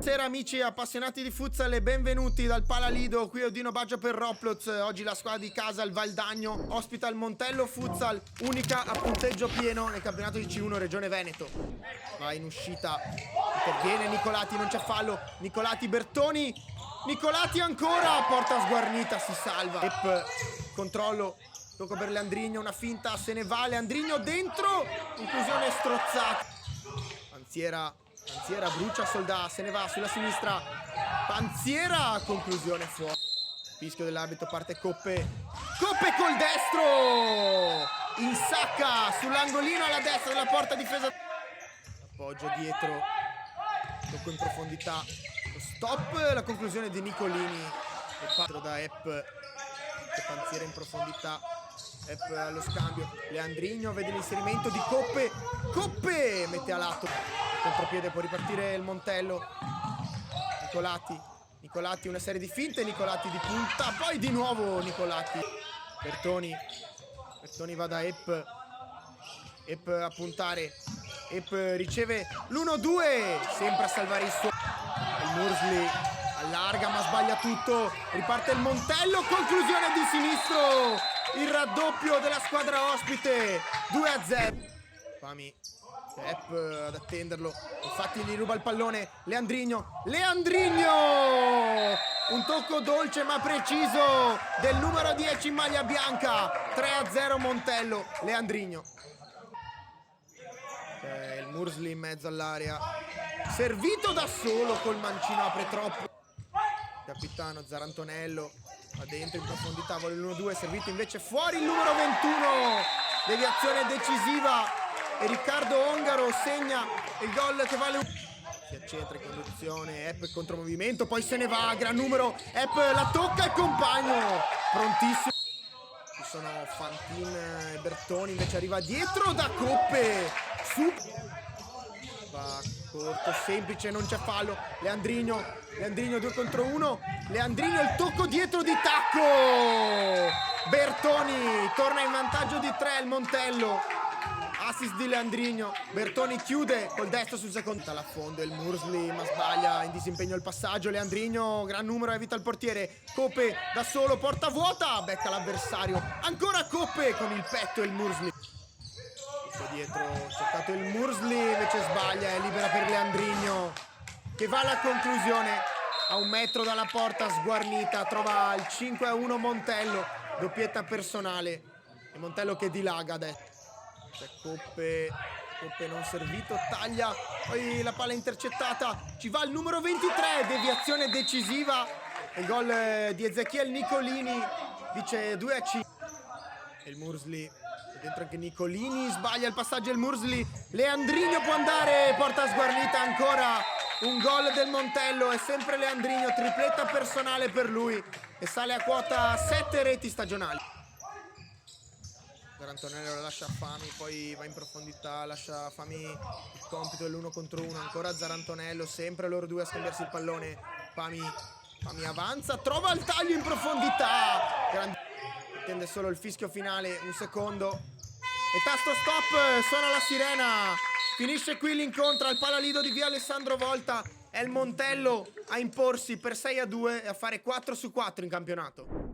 Buonasera amici appassionati di futsal e benvenuti dal Palalido, qui Odino Baggio per Roblox. Oggi la squadra di casa, il Valdagno, ospita il Montello Futsal, unica a punteggio pieno nel campionato di C1 Regione Veneto. Va in uscita, interviene Nicolati, non c'è fallo, Nicolati, Bertoni, Nicolati ancora, porta sguarnita, si salva. Controllo, tocco per Leandrigno, una finta, se ne va Leandrigno dentro, inclusione strozzata. Panziera brucia Soldà, se ne va sulla sinistra, Panziera, conclusione fuori. Fischio dell'arbitro, parte Coppe col destro, insacca sull'angolino alla destra della porta difesa. Appoggio dietro, tocco in profondità, lo stop, la conclusione di Nicolini e patro da Panziera in profondità. Allo scambio, Leandrigno vede l'inserimento di Coppe mette a lato, contropiede, può ripartire il Montello. Nicolati, una serie di finte, Nicolati di punta, poi di nuovo Nicolati. Bertoni va da a puntare, riceve l'1-2, sempre a salvare il suo. Il Mursley allarga ma sbaglia tutto, riparte il Montello, conclusione di sinistro, il raddoppio della squadra ospite, 2-0. Fami ad attenderlo, infatti gli ruba il pallone Leandrigno, un tocco dolce ma preciso del numero 10 in maglia bianca, 3-0 Montello. Leandrigno, il Mursley in mezzo all'area, servito da solo col mancino, apre troppo. Capitano Zarantonello va dentro in profondità, vuole l'1-2, servito invece fuori il numero 21, deviazione decisiva e Riccardo Ongaro segna il gol che vale si accentra in conduzione, contromovimento, poi se ne va, gran numero, la tocca il compagno, prontissimo. Ci sono Fantin e Bertoni, invece arriva dietro da Coppe, va corto, semplice, non c'è fallo. Leandrigno 2 contro 1, Leandrigno, il tocco dietro di tacco, Bertoni torna in vantaggio di 3 il Montello, assist di Leandrigno. Bertoni chiude col destro sul secondo, alla fondo il Mursley ma sbaglia in disimpegno il passaggio. Leandrigno, gran numero, evita il portiere. Coppe da solo, porta vuota, becca l'avversario, ancora Coppe con il petto e il Mursley dietro, cercato il Mursley, invece sbaglia, è libera per Leandrigno che va alla conclusione a 1 metro dalla porta, sguarnita, trova il 5-1 Montello, doppietta personale e Montello che dilaga adesso. C'è Coppe non servito, taglia, poi la palla intercettata, ci va il numero 23, deviazione decisiva, il gol di Ezechiel Nicolini, dice 2-5. E il Mursley dentro anche Nicolini, sbaglia il passaggio il Mursley, Leandrigno può andare, porta sguarnita, ancora un gol del Montello, è sempre Leandrigno, tripletta personale per lui e sale a quota 7 reti stagionali. Zarantonello lascia Fami, poi va in profondità, lascia Fami il compito dell'1 contro 1, ancora Zarantonello, sempre loro due a scambiarsi il pallone. Fami avanza, trova il taglio in profondità, attende solo il fischio finale, un secondo e tasto stop, suona la sirena, finisce qui l'incontro al Palalido di via Alessandro Volta. È il Montello a imporsi per 6-2 e a fare 4 su 4 in campionato.